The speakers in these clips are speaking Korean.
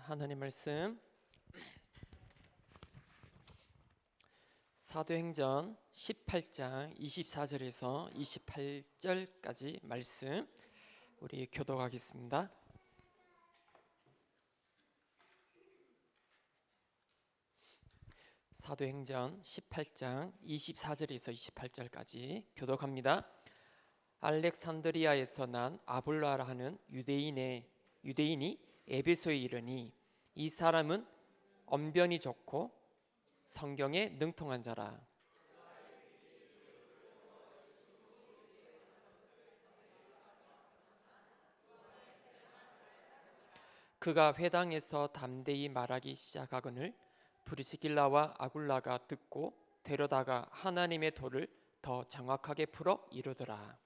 하나님 말씀 사도행전 18장 24절에서 28절까지 말씀 우리 교독하겠습니다. 사도행전 18장 24절에서 28절까지 교독합니다. 알렉산드리아에서 난 아볼로라 하는 유대인이 에베소에 이르니 이 사람은 언변이 좋고 성경에 능통한 자라. 그가 회당에서 담대히 말하기 시작하거늘 브리스길라와 아굴라가 듣고 데려다가 하나님의 도를 더 정확하게 풀어 이루더라.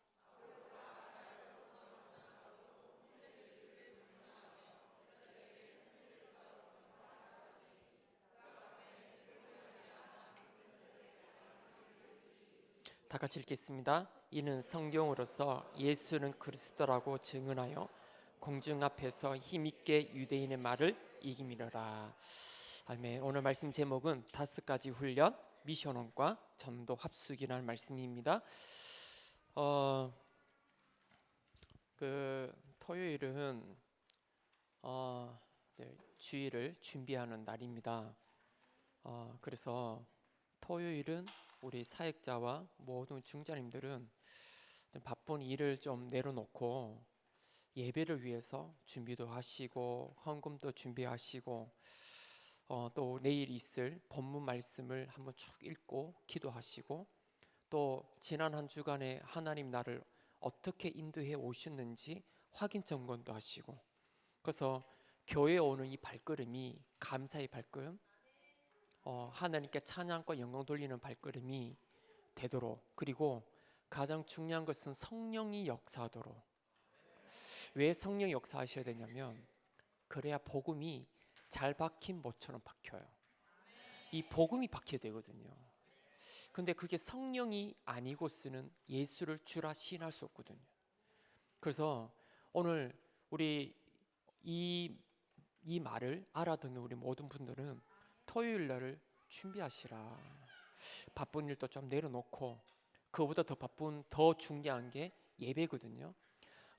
다 같이 읽겠습니다. 이는 성경으로서 예수는 그리스도라고 증언하여 공중 앞에서 힘있게 유대인의 말을 이기미러라. 아멘. 오늘 말씀 제목은 5가지 훈련, 미션원과 전도 합숙이라는 말씀입니다. 토요일은 주일을 준비하는 날입니다. 그래서 토요일은 우리 사역자와 모든 중자님들은 좀 바쁜 일을 좀 내려놓고 예배를 위해서 준비도 하시고 헌금도 준비하시고 또 내일 있을 본문 말씀을 한번 쭉 읽고 기도하시고 또 지난 한 주간에 하나님 나를 어떻게 인도해 오셨는지 확인 점검도 하시고, 그래서 교회에 오는 이 발걸음이 감사의 발걸음, 하나님께 찬양과 영광 돌리는 발걸음이 되도록, 그리고 가장 중요한 것은 성령이 역사하도록. 왜 성령이 역사하셔야 되냐면 그래야 복음이 잘 박힌 못처럼 박혀요. 이 복음이 박혀야 되거든요. 근데 그게 성령이 아니고서는 예수를 주라 시인할 수 없거든요. 그래서 오늘 우리 이 말을 알아듣는 우리 모든 분들은 토요일 날을 준비하시라. 바쁜 일도 좀 내려놓고, 그거보다 더 중요한 게 예배거든요.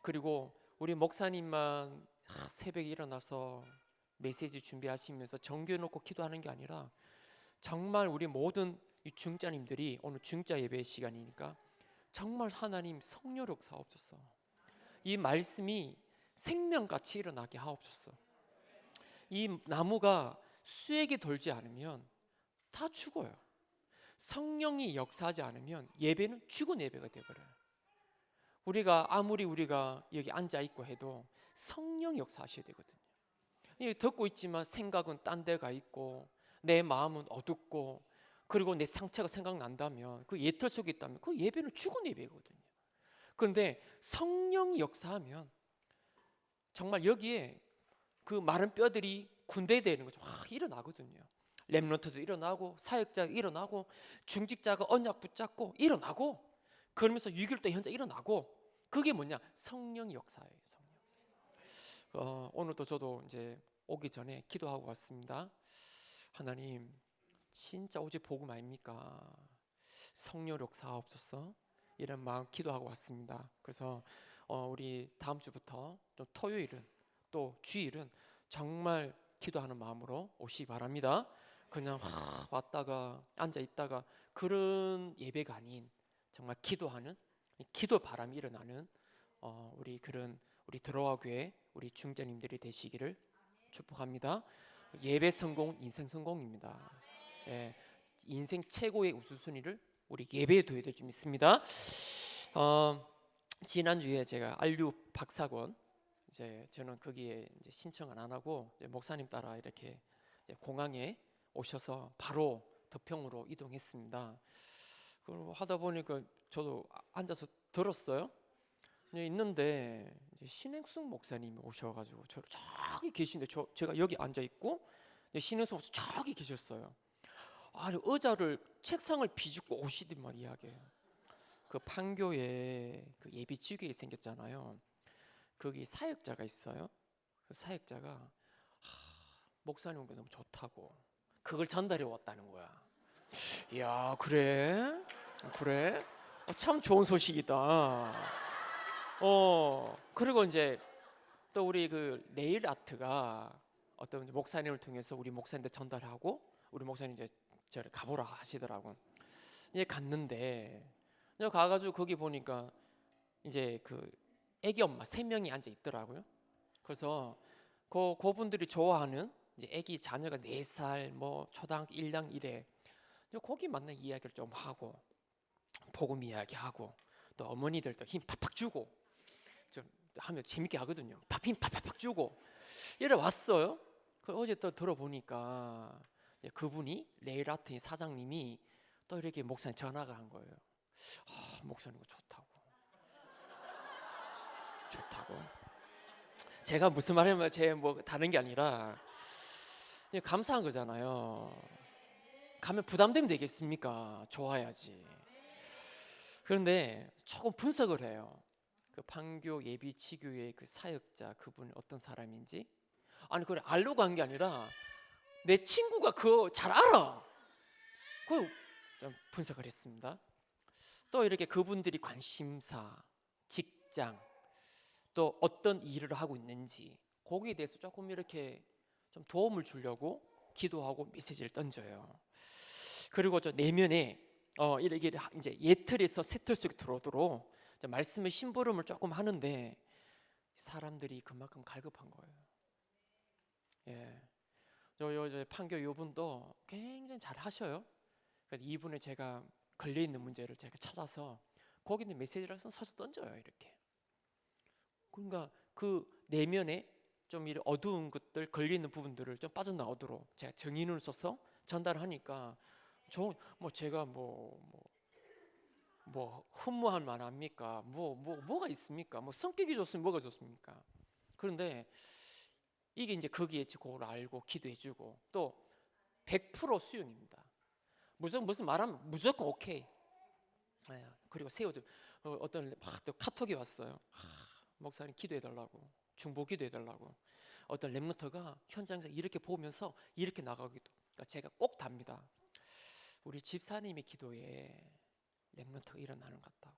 그리고 우리 목사님만 새벽에 일어나서 메시지 준비하시면서 정겨놓고 기도하는 게 아니라 정말 우리 모든 이 중자님들이 오늘 중자 예배 시간이니까 정말 하나님 성령 역사하옵소서. 이 말씀이 생명같이 일어나게 하옵소서. 이 나무가 수액이 돌지 않으면 다 죽어요. 성령이 역사하지 않으면 예배는 죽은 예배가 되어버려요. 우리가 여기 앉아 있고 해도 성령이 역사하셔야 되거든요. 듣고 있지만 생각은 딴 데가 있고 내 마음은 어둡고, 그리고 내 상처가 생각난다면, 그 예틀 속에 있다면 그 예배는 죽은 예배거든요. 그런데 성령이 역사하면 정말 여기에 그 마른 뼈들이 군대되는 거죠. 일어나거든요. 렘넌트도 일어나고 사역자가 일어나고 중직자가 언약 붙잡고 일어나고, 그러면서 6.25 현장 일어나고, 그게 뭐냐? 성령의 역사예요. 성령 역사. 오늘도 저도 이제 오기 전에 기도하고 왔습니다. 하나님, 진짜 오직 복음 아닙니까? 성령 역사하옵소서. 이런 마음 기도하고 왔습니다. 그래서 우리 다음 주부터 좀 토요일은 또 주일은 정말 기도하는 마음으로 오시기 바랍니다. 그냥 왔다가 앉아 있다가 그런 예배가 아닌 정말 기도하는, 기도 바람이 일어나는 우리 들어와 교회 우리 중자님들이 되시기를 축복합니다. 예배 성공, 인생 성공입니다. 인생 최고의 우선순위를 우리 예배에 둬야 될 줄 믿습니다. 지난주에 제가 안류 박사관, 이제 저는 거기에 이제 신청을 안 하고 목사님 따라 이렇게 공항에 오셔서 바로 덕평으로 이동했습니다. 그리고 하다 보니까 저도 앉아서 들었어요. 있는데 신행숙 목사님이 오셔가지고 저기 계신데 제가 여기 앉아 있고 신행숙 목사 저기 계셨어요. 의자를 책상을 비집고 오시더만 이야기해요. 그 판교에 그 예비지교회 생겼잖아요. 거기 사역자가 있어요. 그 사역자가 목사님 너무 좋다고 그걸 전달해 왔다는 거야. 이야, 그래? 그래? 참 좋은 소식이다. 그리고 이제 또 우리 그 네일 아트가 어떤 목사님을 통해서 우리 목사님한테 전달하고 우리 목사님 이제 저를 가보라 하시더라고. 이제 갔는데 이제 가가지고 거기 보니까 이제 그 애기 엄마 3명이 앉아 있더라고요. 그래서 그분들이 좋아하는 이제 애기 자녀가 4살 뭐 초등학교 1학 1회 거기 맞는 이야기를 좀 하고 복음 이야기하고 또 어머니들도 힘 팍팍 주고 좀 하면 재밌게 하거든요. 힘 팍팍 주고 이래 왔어요. 어제 또 들어보니까 그분이 레일아트 사장님이 또 이렇게 목사님 전화가 한 거예요. 목사님 좋다고. 제가 무슨 말이냐면 제 뭐 다른 게 아니라 감사한 거잖아요. 가면 부담되면 되겠습니까? 좋아야지. 그런데 조금 분석을 해요. 그 판교 예비 치교의 그 사역자 그분이 어떤 사람인지. 아니 그걸 알려고 한 게 아니라 내 친구가 그거 잘 알아. 그 좀 분석을 했습니다. 또 이렇게 그분들이 관심사, 직장, 또 어떤 일을 하고 있는지 거기에 대해서 조금 이렇게 좀 도움을 주려고 기도하고 메시지를 던져요. 그리고 저 내면에 이렇게 이제 예틀에서 새틀 속에 들어오도록 말씀의 심부름을 조금 하는데 사람들이 그만큼 갈급한 거예요. 예, 저 판교 요분도 굉장히 잘 하셔요. 그러니까 이분의 제가 걸려 있는 문제를 제가 찾아서 거기 있는 메시지를 서서 던져요 이렇게. 그러니까 그 내면에 좀 이런 어두운 것들 걸려 있는 부분들을 좀 빠져나오도록 제가 정인을 써서 전달하니까 제가 흠모할 만합니까? 뭐가 있습니까? 성격이 좋으면 뭐가 좋습니까? 그런데 이게 이제 거기에 그걸 알고 기도해주고 또 100% 수용입니다. 무슨 말하면 무조건 오케이. 그리고 세워도 어떤 또 카톡이 왔어요. 목사님 기도해달라고, 중보 기도해달라고. 어떤 랩런터가 현장에서 이렇게 보면서 이렇게 나가기도. 그러니까 제가 꼭 답니다. 우리 집사님의 기도에 랩런터가 일어나는 것 같다고.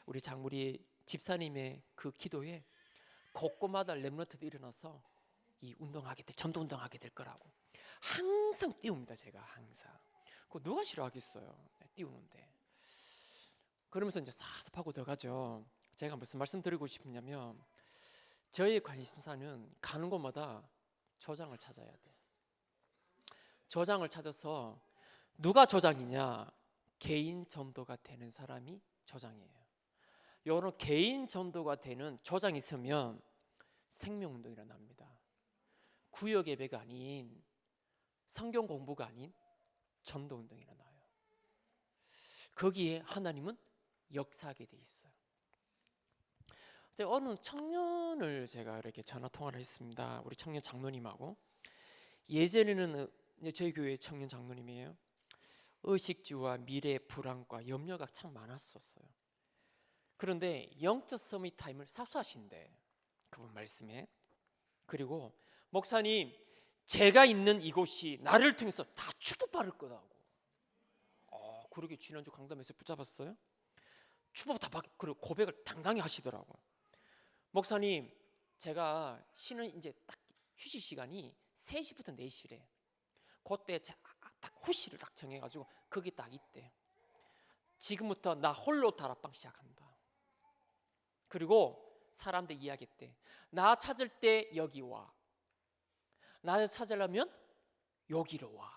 우리 집사님의 그 기도에 곳곳마다 랩런터도 일어나서 이 운동하게 될, 전도 운동하게 될 거라고. 항상 띄웁니다. 제가 항상. 그거 누가 싫어하겠어요? 띄우는데. 그러면서 이제 싹싹 하고 들어가죠. 제가 무슨 말씀 드리고 싶냐면 저의 관심사는 가는 곳마다 조장을 찾아야 돼. 조장을 찾아서 누가 조장이냐? 개인 전도가 되는 사람이 조장이에요. 이런 개인 전도가 되는 조장이 있으면 생명운동이 일어납니다. 구역 예배가 아닌 성경 공부가 아닌 전도운동이 일어나요. 거기에 하나님은 역사하게 돼 있어요. 어느 청년을 제가 이렇게 전화 통화를 했습니다. 우리 청년 장로님하고. 예전에는 저희 교회 청년 장로님이에요. 의식주와 미래 불안과 염려가 참 많았었어요. 그런데 영적 서밋 타임을 사수하신대. 그분 말씀에. 그리고 목사님, 제가 있는 이곳이 나를 통해서 다 축복받을 거다고. 그러게 지난주 강단에서 붙잡았어요. 축복 다 받, 그리고 고백을 당당히 하시더라고. 목사님, 제가 쉬는 이제 딱 휴식 시간이 3시부터 4시래. 그때 딱 후시를 딱 정해가지고 거기 딱 있대. 지금부터 나 홀로 다락방 시작한다. 그리고 사람들 이야기했대. 나 찾을 때 여기 와. 나를 찾으려면 여기로 와.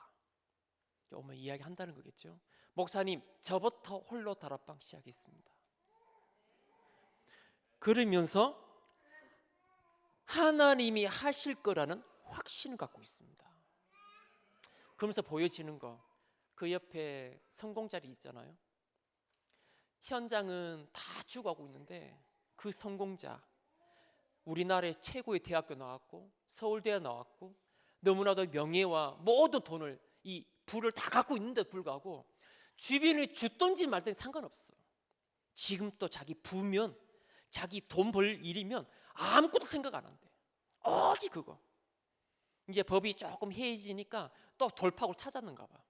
어머 이야기 한다는 거겠죠. 목사님, 저부터 홀로 다락방 시작했습니다. 그러면서 하나님이 하실 거라는 확신을 갖고 있습니다. 그러면서 보여지는 거, 그 옆에 성공자리 있잖아요. 현장은 다 죽어가고 있는데 그 성공자, 우리나라의 최고의 대학교 나왔고 서울대에 나왔고 너무나도 명예와 모든 돈을 이 부를 다 갖고 있는데도 불구하고 주변에 줬든지 말든지 상관없어. 지금 또 자기 부면 자기 돈 벌 일이면 아무것도 생각 안 한대. 오직 그거. 이제 법이 조금 해이지니까 또 돌파구를 찾았는가 봐.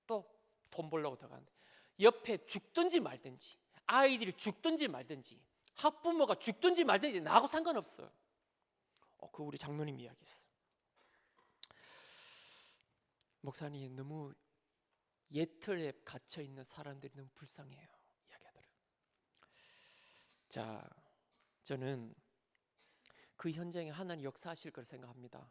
또 돈 벌려고 들어가는데 옆에 죽든지 말든지, 아이들이 죽든지 말든지, 학부모가 죽든지 말든지 나하고 상관없어요. 그 우리 장로님 이야기했어. 목사님, 너무 예틀에 갇혀 있는 사람들이 너무 불쌍해요. 이야기하더라고요. 자, 저는 그 현장에 하나님 역사하실 걸 생각합니다.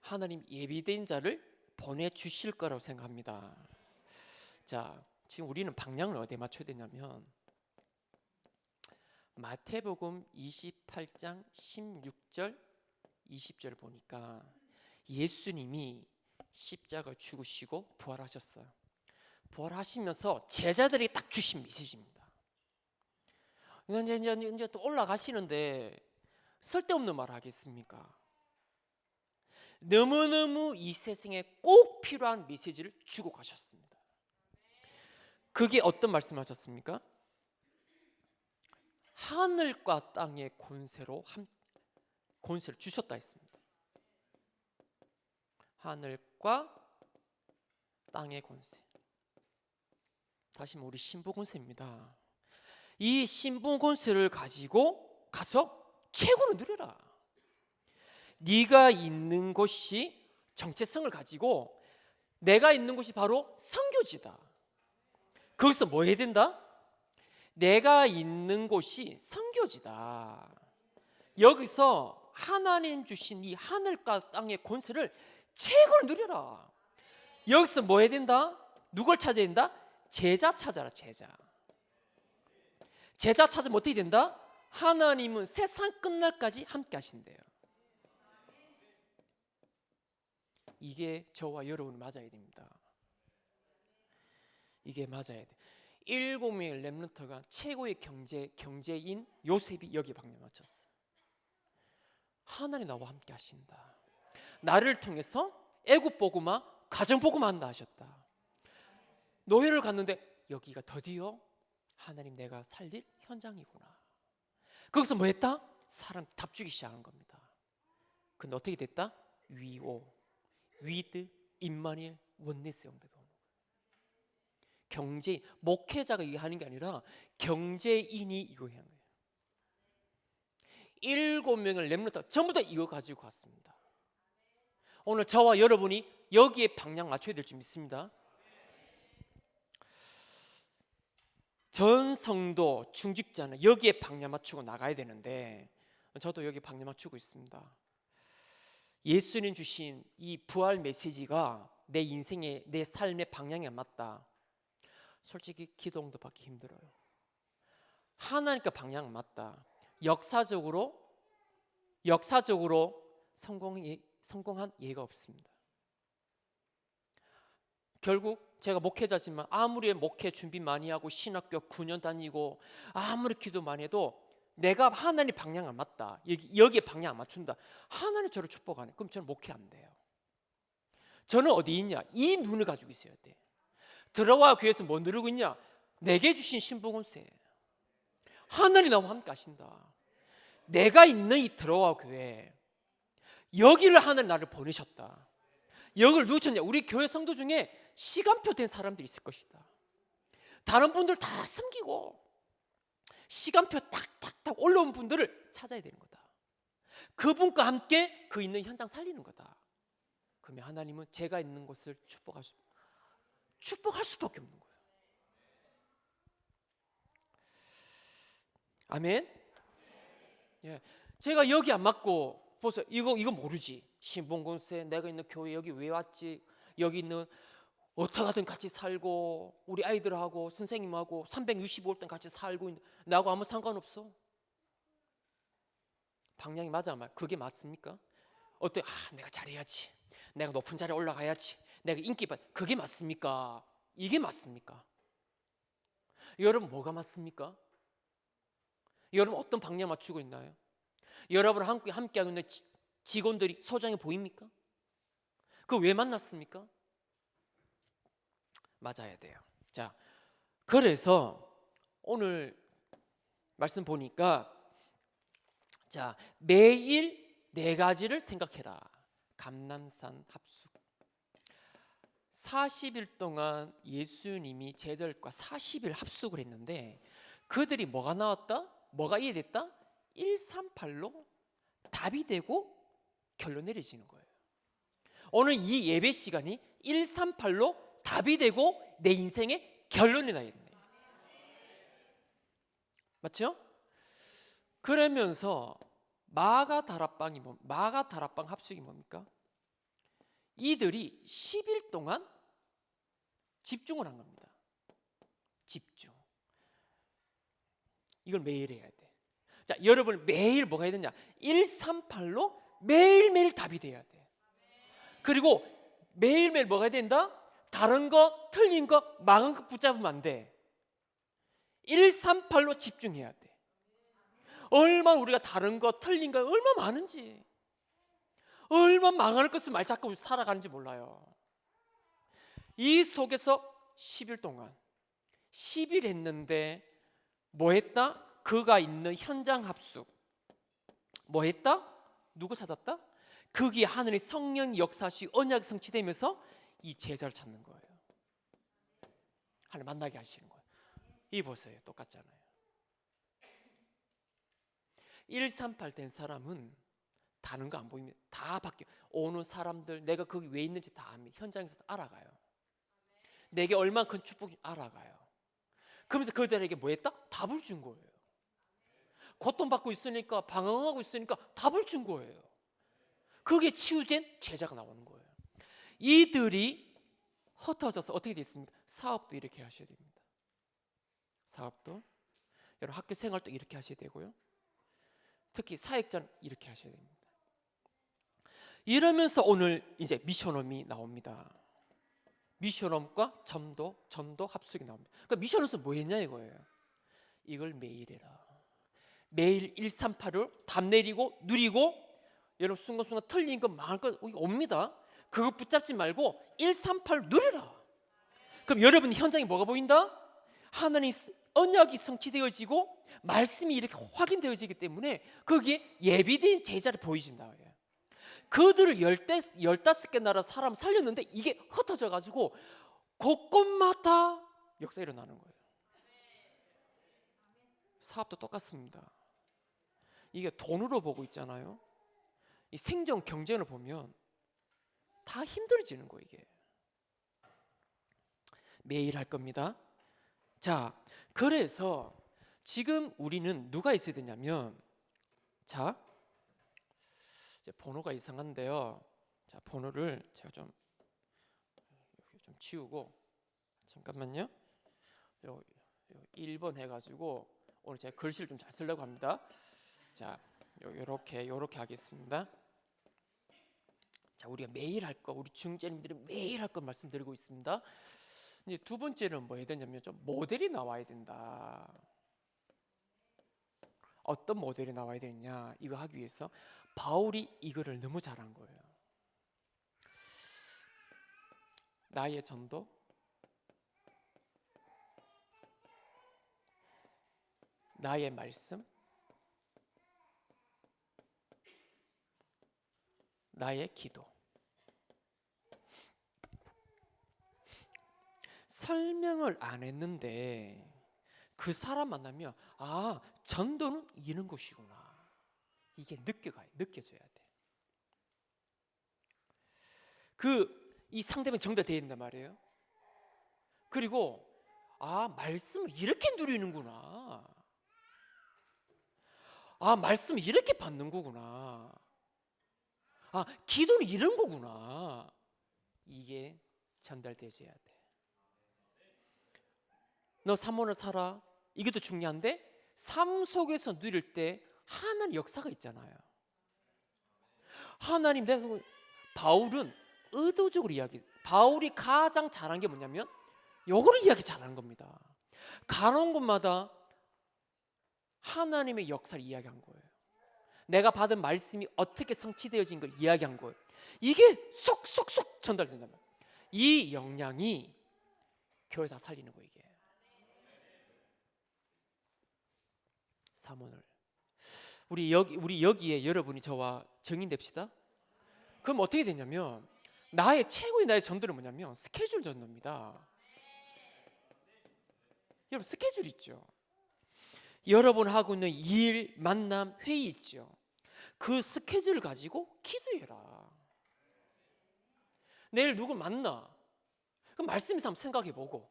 하나님 예비된 자를 보내주실 거라고 생각합니다. 자, 지금 우리는 방향을 어디에 맞춰야 되냐면 마태복음 28장 16절 20절을 보니까 예수님이 십자가 죽으시고 부활하셨어요. 부활하시면서 제자들이 딱 주신 메시지입니다. 이제 또 올라가시는데 쓸데없는 말 하겠습니까? 너무너무 이 세상에 꼭 필요한 메시지를 주고 가셨습니다. 그게 어떤 말씀하셨습니까? 하늘과 땅의 권세로 권세를 주셨다 했습니다. 하늘과 땅의 권세. 다시 우리 신부 권세입니다. 이 신부 권세를 가지고 가서 최고로 누려라. 네가 있는 곳이 정체성을 가지고 내가 있는 곳이 바로 선교지다. 거기서 뭐 해야 된다? 내가 있는 곳이 선교지다. 여기서 하나님 주신 이 하늘과 땅의 권세를 최고로 누려라. 여기서 뭐 해야 된다? 누굴 찾아야 된다? 제자 찾아라. 제자 찾으면 어떻게 된다? 하나님은 세상 끝날까지 함께 하신대요. 이게 저와 여러분 맞아야 됩니다. 이게 맞아야 돼. 7명의 렘넌트가 최고의 경제인 요셉이 여기 방향 맞췄어. 하나님 나와 함께 하신다. 나를 통해서 애굽 복음화, 가정 복음화 한다 하셨다. 노예를 갔는데 여기가 드디어 하나님 내가 살릴 현장이구나. 거기서 뭐 했다? 사람 답주기 시작한 겁니다. 근데 어떻게 됐다? 위드, 임마누엘, 원네스 영접이 오는 거예요. 경제인, 목회자가 이거 하는 게 아니라 경제인이 이거 하는 거예요. 7명의 렘넌트 전부 다 이거 가지고 갔습니다. 오늘 저와 여러분이 여기에 방향 맞춰야 될 줄 믿습니다. 전 성도 중직자는 여기에 방향 맞추고 나가야 되는데 저도 여기 방향 맞추고 있습니다. 예수님 주신 이 부활 메시지가 내 인생의 내 삶의 방향에 맞다. 솔직히 기도도 받기 힘들어요. 하나님과 방향 맞다. 역사적으로 성공한 예가 없습니다. 결국 제가 목회자지만 아무리 목회 준비 많이 하고 신학교 9년 다니고 아무리 기도 많이 해도 내가 하나님 방향 안 맞다. 여기에 방향 안 맞춘다. 하나님 저를 축복 안 해. 그럼 저는 목회 안 돼요. 저는 어디 있냐? 이 눈을 가지고 있어야 돼. 들어와 교회에서 뭐 누르고 있냐? 내게 주신 신부권세. 하나님 나와 함께 하신다. 내가 있는 이 들어와 교회, 여기를 하나님 나를 보내셨다. 여기를 누구 쳤냐? 우리 교회 성도 중에 시간표 된 사람들이 있을 것이다. 다른 분들 다 숨기고 시간표 탁탁탁 올라온 분들을 찾아야 되는 거다. 그분과 함께 그 있는 현장 살리는 거다. 그러면 하나님은 제가 있는 곳을 축복할 수밖에 없는 거예요. 아멘. 예, 제가 여기 안 맞고 보세요. 이거 모르지. 신봉건세 내가 있는 교회 여기 왜 왔지? 여기 있는 어떻게 하든 같이 살고 우리 아이들하고 선생님하고 365일 동안 같이 살고 있는 나하고 아무 상관없어. 방향이 맞아 안 맞아? 그게 맞습니까? 내가 잘해야지. 내가 높은 자리에 올라가야지. 내가 인기 받. 그게 맞습니까? 이게 맞습니까? 여러분 뭐가 맞습니까? 여러분 어떤 방향 맞추고 있나요? 여러분 함께하고 있는 직원들이 소중해 보입니까? 그 왜 만났습니까? 맞아야 돼요. 자, 그래서 오늘 말씀 보니까 자 매일 네 가지를 생각해라. 감람산 합숙. 40일 동안 예수님이 제자들과 40일 합숙을 했는데 그들이 뭐가 나왔다? 뭐가 이해됐다? 138로 답이 되고 결론 내려지는 거예요. 오늘 이 예배 시간이 138로 답이 되고 내 인생의 결론이 나겠네. 맞죠? 그러면서 마가 다락방 합숙이 뭡니까? 이들이 10일 동안 집중을 한 겁니다. 집중. 이걸 매일 해야 돼. 자, 여러분 매일 뭐가 해야 되냐? 138로 매일매일 답이 돼야 돼. 그리고 매일매일 뭐가 된다? 다른 거, 틀린 거, 망한 거 붙잡으면 안 돼. 138로 집중해야 돼. 얼마나 우리가 다른 거, 틀린 거 얼마나 많은지, 얼마나 망할 것을 말 잡고 살아가는지 몰라요. 이 속에서 10일 동안 10일 했는데 뭐 했다? 그가 있는 현장 합숙. 뭐 했다? 누구 찾았다? 거기에 하늘의 성령 역사시 언약이 성취되면서 이 제자를 찾는 거예요. 하늘 만나게 하시는 거예요. 이 보세요. 똑같잖아요. 138 된 사람은 다른 거 안 보입니다. 다 바뀌어. 오는 사람들 내가 거기 왜 있는지 다 압니다. 현장에서 알아가요. 내게 얼마나 큰 축복인지 알아가요. 그러면서 그들에게 뭐 했다? 답을 준 거예요. 고통받고 있으니까, 방황하고 있으니까 답을 준 거예요. 그게 치유된 제자가 나오는 거예요. 이들이 흩어져서 어떻게 됐습니까? 사업도 이렇게 하셔야 됩니다. 사업도, 여러분 학교 생활도 이렇게 하셔야 되고요. 특히 사역자는 이렇게 하셔야 됩니다. 이러면서 오늘 이제 미션홈이 나옵니다. 미션홈과 점도 합숙이 나옵니다. 그러니까 미션홈은 뭐 했냐 이거예요. 이걸 매일 해라. 매일 138을 답 내리고 누리고, 여러분 순간순간 틀린 거 망할 거 옵니다. 그거 붙잡지 말고 138 누려라. 그럼 여러분 현장에 뭐가 보인다? 하나님 언약이 성취되어지고 말씀이 이렇게 확인되어지기 때문에 거기에 예비된 제자를 보이신다. 그들을 15개 나라 사람 살렸는데 이게 흩어져 가지고 곳곳마다 역사 일어나는 거예요. 사업도 똑같습니다. 이게 돈으로 보고 있잖아요. 이 생존 경쟁을 보면 다 힘들어지는 거예요. 이게 매일 할 겁니다. 자, 그래서 지금 우리는 누가 있어야 되냐면, 자, 이제 번호가 이상한데요. 자, 번호를 제가 좀 치우고, 잠깐만요. 요 1번 해가지고 오늘 제가 글씨를 좀 잘 쓰려고 합니다. 자, 요렇게 하겠습니다. 자, 우리가 매일 할 거, 우리 중재님들이 매일 할 거 말씀드리고 있습니다. 이제 두 번째는 뭐 해야 되냐면 좀 모델이 나와야 된다. 어떤 모델이 나와야 되느냐, 이거 하기 위해서 바울이 이거를 너무 잘한 거예요. 나의 전도, 나의 말씀, 나의 기도. 설명을 안 했는데 그 사람 만나면 아, 전도는 이런 것이구나. 이게 느껴져야 돼. 이 상대방이 정답되어 있단 말이에요. 그리고 아, 말씀을 이렇게 누리는구나. 아, 말씀을 이렇게 받는 거구나. 아, 기도는 이런 거구나. 이게 전달되어야 돼. 너 사모를 살아. 이것도 중요한데 삶 속에서 누릴 때 하나님 역사가 있잖아요. 하나님, 바울은 의도적으로 바울이 가장 잘한 게 뭐냐면 요거를 이야기 잘하는 겁니다. 가는 곳마다 하나님의 역사를 이야기한 거예요. 내가 받은 말씀이 어떻게 성취되어진 걸 이야기한 거예요. 이게 쏙쏙쏙 전달된단 말이에요. 이 역량이 교회 다 살리는 거예요. 이게 사모를 우리 여기에 여러분이 저와 정인됩시다. 그럼 어떻게 되냐면 최고의 나의 전도는 뭐냐면 스케줄 전도입니다. 여러분 스케줄 있죠. 여러분 하고 있는 일, 만남, 회의 있죠. 그 스케줄 가지고 기도해라. 내일 누구 만나. 그럼 말씀에서 한번 생각해보고,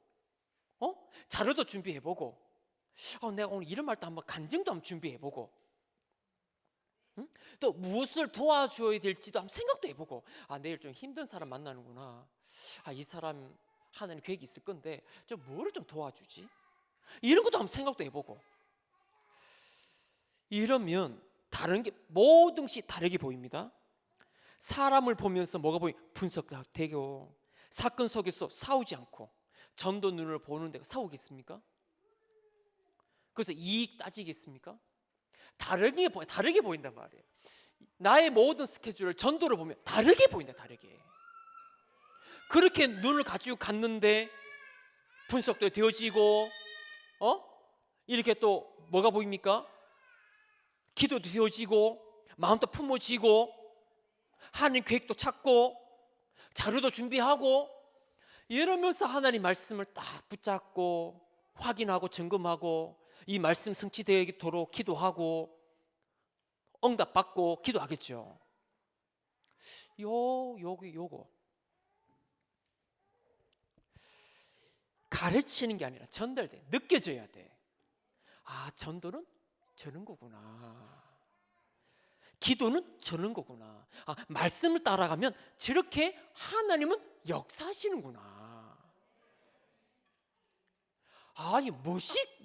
자료도 준비해보고, 내가 오늘 이런 말도 한번 간증도 한번 준비해보고, 또 무엇을 도와줘야 될지도 한번 생각도 해보고, 내일 좀 힘든 사람 만나는구나. 이 사람 하나님 계획이 있을 건데 좀 뭐를 좀 도와주지? 이런 것도 한번 생각도 해보고. 이러면 다른 게 모든 것이 다르게 보입니다. 사람을 보면서 뭐가 분석되고, 사건 속에서 싸우지 않고 전도 눈을 보는 데가 싸우겠습니까? 그래서 이익 따지겠습니까? 다르게 보인단 말이에요. 나의 모든 스케줄을 전도로 보면 다르게 보인다. 다르게. 그렇게 눈을 가지고 갔는데 분석도 되어지고, 이렇게 또 뭐가 보입니까? 기도도 되어지고, 마음도 품어지고, 하나님 계획도 찾고, 자료도 준비하고, 이러면서 하나님 말씀을 딱 붙잡고 확인하고 점검하고, 이 말씀 성취되도록 기도하고 응답받고 기도하겠죠. 요거 가르치는 게 아니라 전달돼, 느껴져야 돼. 전도는 저런 거구나. 기도는 저런 거구나. 말씀을 따라가면 저렇게 하나님은 역사하시는구나.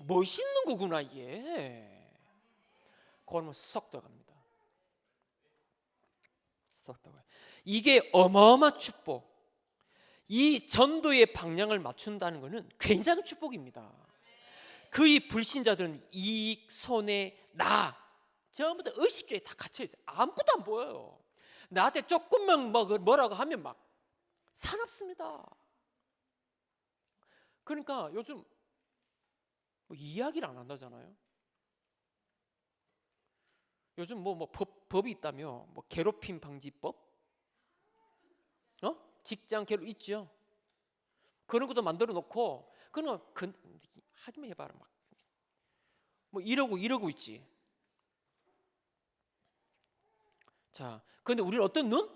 멋있는 거구나 이게. 그러면 쏙 들어갑니다. 쏙 들어가요. 이게 어마어마한 축복. 이 전도의 방향을 맞춘다는 것은 굉장한 축복입니다. 그의 불신자들은 이익, 손해, 나 전부 다 의식주의에 다 갇혀 있어요. 아무것도 안 보여요. 나한테 조금만 뭐라고 하면 막 사납습니다. 그러니까 요즘 이야기를 안 한다잖아요. 요즘 법이 있다며, 괴롭힘 방지법, 직장 괴롭 있죠. 그런 것도 만들어 놓고, 하기만 해봐라 이러고 있지. 자, 그런데 우리는 어떤 눈?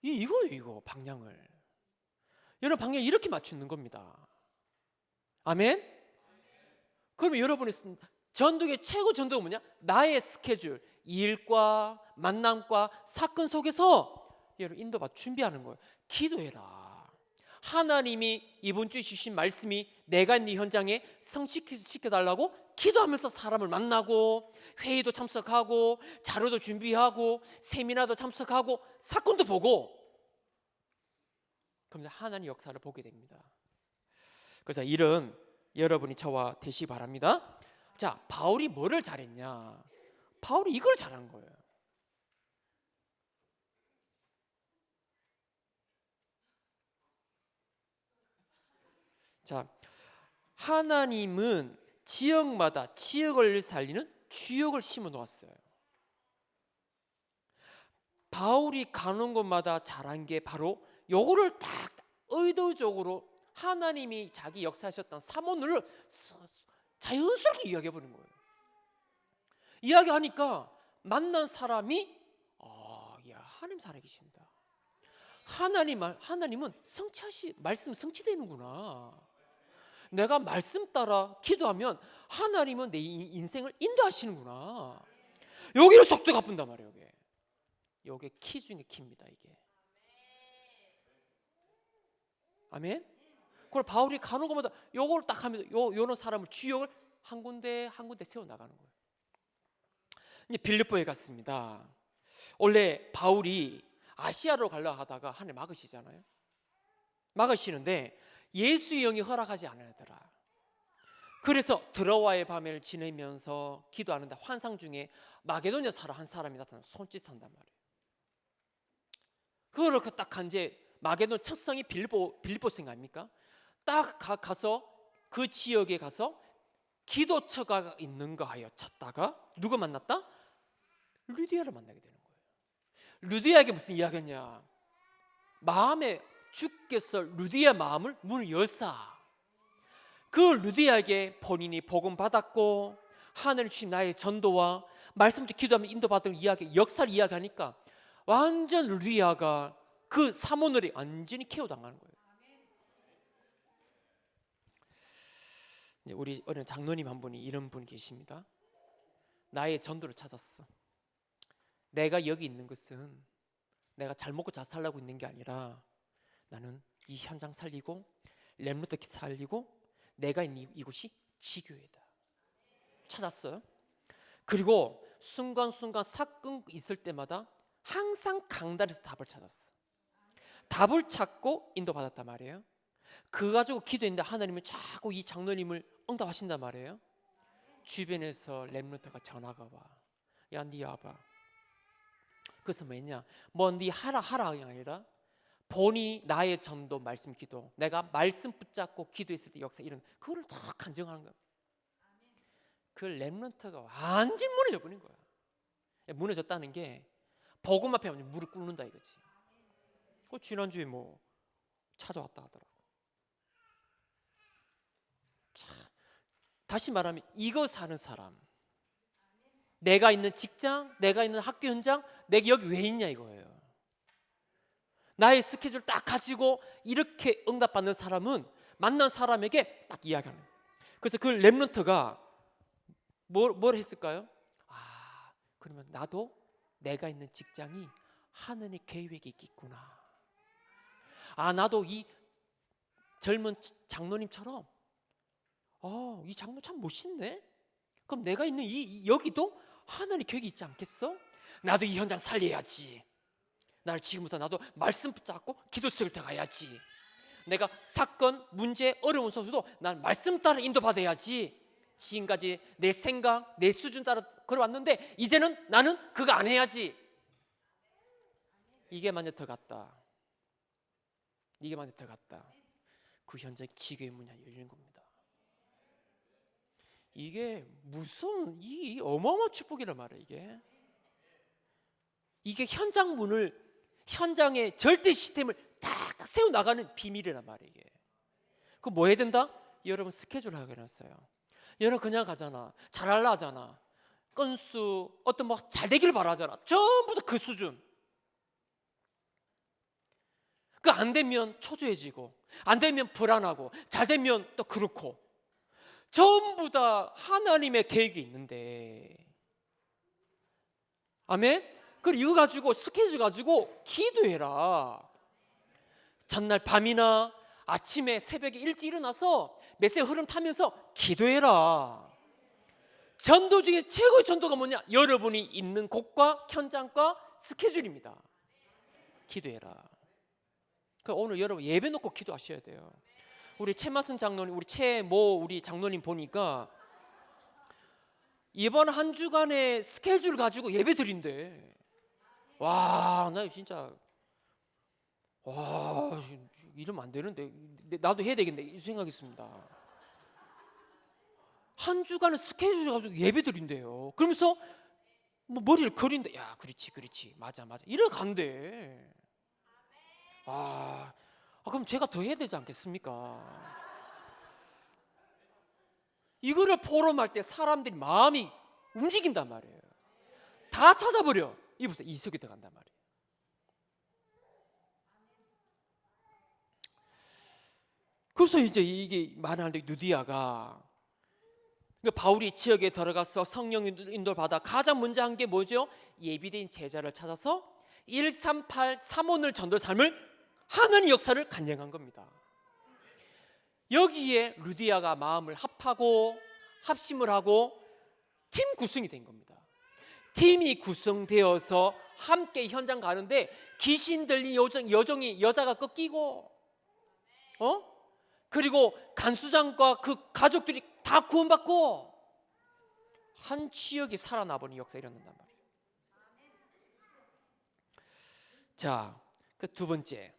이거 방향을. 여러분 방향 이렇게 맞추는 겁니다. 아멘. 그러면 여러분의 전도의 최고 전도가 뭐냐? 나의 스케줄, 일과 만남과 사건 속에서 여러분 인도받 준비하는 거예요. 기도해라. 하나님이 이번 주에 주신 말씀이 내가 있는 현장에 성취시켜달라고 기도하면서 사람을 만나고, 회의도 참석하고, 자료도 준비하고, 세미나도 참석하고, 사건도 보고, 그러면서 하나님 역사를 보게 됩니다. 그래서 이런 여러분이 저와 되시기 바랍니다. 자, 바울이 뭐를 잘했냐? 바울이 이걸 잘한 거예요. 자, 하나님은 지역마다 지역을 살리는 주역을 심어 놓았어요. 바울이 가는 곳마다 잘한 게 바로 요거를 딱 의도적으로 하나님이 자기 역사하셨던 사본을 자연스럽게 이야기해 보는 거예요. 이야기하니까 만난 사람이 하나님 살아계신다. 하나님은 말씀 성취되는구나. 내가 말씀 따라 기도하면 하나님은 내 인생을 인도하시는구나. 여기로 속도가 분단 말이에요. 이게 키 중에 키입니다. 이게. 아멘. 그걸 바울이 가는 곳마다 요걸 딱 하면서 요런 사람을 주역을 한 군데 세워 나가는 거예요. 이제 빌립보에 갔습니다. 원래 바울이 아시아로 가려고 하다가 하늘 막으시잖아요. 막으시는데 예수의 영이 허락하지 않으더라. 그래서 드로아의 밤을 지내면서 기도하는데 환상 중에 마게도냐 사람 한 사람이 나타나서 손짓한단 말이에요. 그걸 딱 이제 마게도냐 첫 성이 빌립보 성 아닙니까? 딱 가서 그 지역에 가서 기도처가 있는가 하여 찾다가 누가 만났다? 루디아를 만나게 되는 거예요. 루디아에게 무슨 이야기냐? 마음에 주께서 루디아 마음을 문을 여사 그 루디아에게 본인이 복음 받았고 하늘 주신 나의 전도와 말씀도 기도하면 인도받은 이야기, 역사를 이야기하니까 완전 루디아가 그 사모늘이 완전히 케어당하는 거예요. 우리 어린 장로님 한 분이 이런 분이 계십니다. 나의 전도를 찾았어. 내가 여기 있는 것은 내가 잘 먹고 잘 살라고 있는 게 아니라 나는 이 현장 살리고 렘넌트 살리고 내가 있는 이곳이 지교회다. 찾았어요. 그리고 순간순간 사건 있을 때마다 항상 강단에서 답을 찾았어. 답을 찾고 인도받았단 말이에요. 그거 가지고 기도했는데 하나님은 자꾸 이 장로님을 응답하신단 말이에요. 주변에서 렘넌트가 전화가 와. 야, 니 와봐. 그래서 뭐냐? 뭐 니 하라가 아니라 본이 나의 전도 말씀 기도, 내가 말씀 붙잡고 기도했을 때 역사 이런 그거를 다 간증하는 거야. 그 렘넌트가 완전 무너져 버린 거야. 무너졌다는 게 복음 앞에 완전 무릎 꿇는다 이거지. 그 지난주에 뭐 찾아왔다 하더라고. 자, 다시 말하면 이거 사는 사람, 내가 있는 직장, 내가 있는 학교 현장, 내가 여기 왜 있냐 이거예요. 나의 스케줄 딱 가지고 이렇게 응답받는 사람은 만난 사람에게 딱 이야기하는 거예요. 그래서 그 렘넌트가 뭘 했을까요? 그러면 나도 내가 있는 직장이 하나님의 계획이 있겠구나. 나도 이 젊은 장로님처럼 이 장로 참 멋있네. 그럼 내가 있는 여기도 하나님의 계획이 있지 않겠어? 나도 이 현장 살려야지. 나를 지금부터 나도 말씀 붙잡고 기도 속을 들어가야지. 내가 사건, 문제, 어려운 속에서도 난 말씀 따라 인도받아야지. 지금까지 내 생각, 내 수준 따라 걸어왔는데 이제는 나는 그거 안 해야지. 이게 만약 더 같다. 이게 만약 더 같다. 그 현장에 지교의 문이 열리는 겁니다. 이게 무슨 이 어마어마한 축복이란 말이에요. 이게 현장 문을 현장의 절대 시스템을 딱 세워 나가는 비밀이란 말이에요. 이게. 그 뭐 해야 된다? 여러분 스케줄 하게 해놨어요. 여러분 그냥 가잖아. 잘하려 하잖아. 건수 어떤 뭐 잘 되기를 바라잖아. 전부 다 그 수준. 그 안 되면 초조해지고 안 되면 불안하고 잘 되면 또 그렇고 전부 다 하나님의 계획이 있는데 아멘? 그리고 이거 가지고 스케줄 가지고 기도해라. 전날 밤이나 아침에 새벽에 일찍 일어나서 메시지 흐름 타면서 기도해라. 전도 중에 최고의 전도가 뭐냐? 여러분이 있는 곳과 현장과 스케줄입니다. 기도해라. 오늘 여러분 예배 놓고 기도하셔야 돼요. 우리 최마슨 장로님, 우리 장로님 보니까 이번 한 주간의 스케줄 가지고 예배 드린대. 와, 나 진짜 이러면 안 되는데 나도 해야 되겠네 이 생각했습니다. 한 주간의 스케줄 가지고 예배 드린대요. 그러면서 뭐 머리를 그린대. 야, 그렇지, 맞아, 이래 간대. 그럼 제가 더 해야 되지 않겠습니까? 이거를 포럼할 때 사람들이 마음이 움직인단 말이에요. 다 찾아버려. 이보세요. 이 속에 들어간단 말이에요. 그래서 이제 이게 말하는데 루디아가 바울이 지역에 들어가서 성령 인도를 받아 가장 먼저 한 게 뭐죠? 예비된 제자를 찾아서 138 3원을 전도의 삶을 하는 역사를 간증한 겁니다. 여기에 루디아가 마음을 합하고 합심을 하고 팀 구성이 된 겁니다. 팀이 구성되어서 함께 현장 가는데 귀신 들린 여자가 꺾이고 그리고 간수장과 그 가족들이 다 구원받고 한 지역이 살아나버린 역사가 일어난단 말이에요. 자, 그 두 번째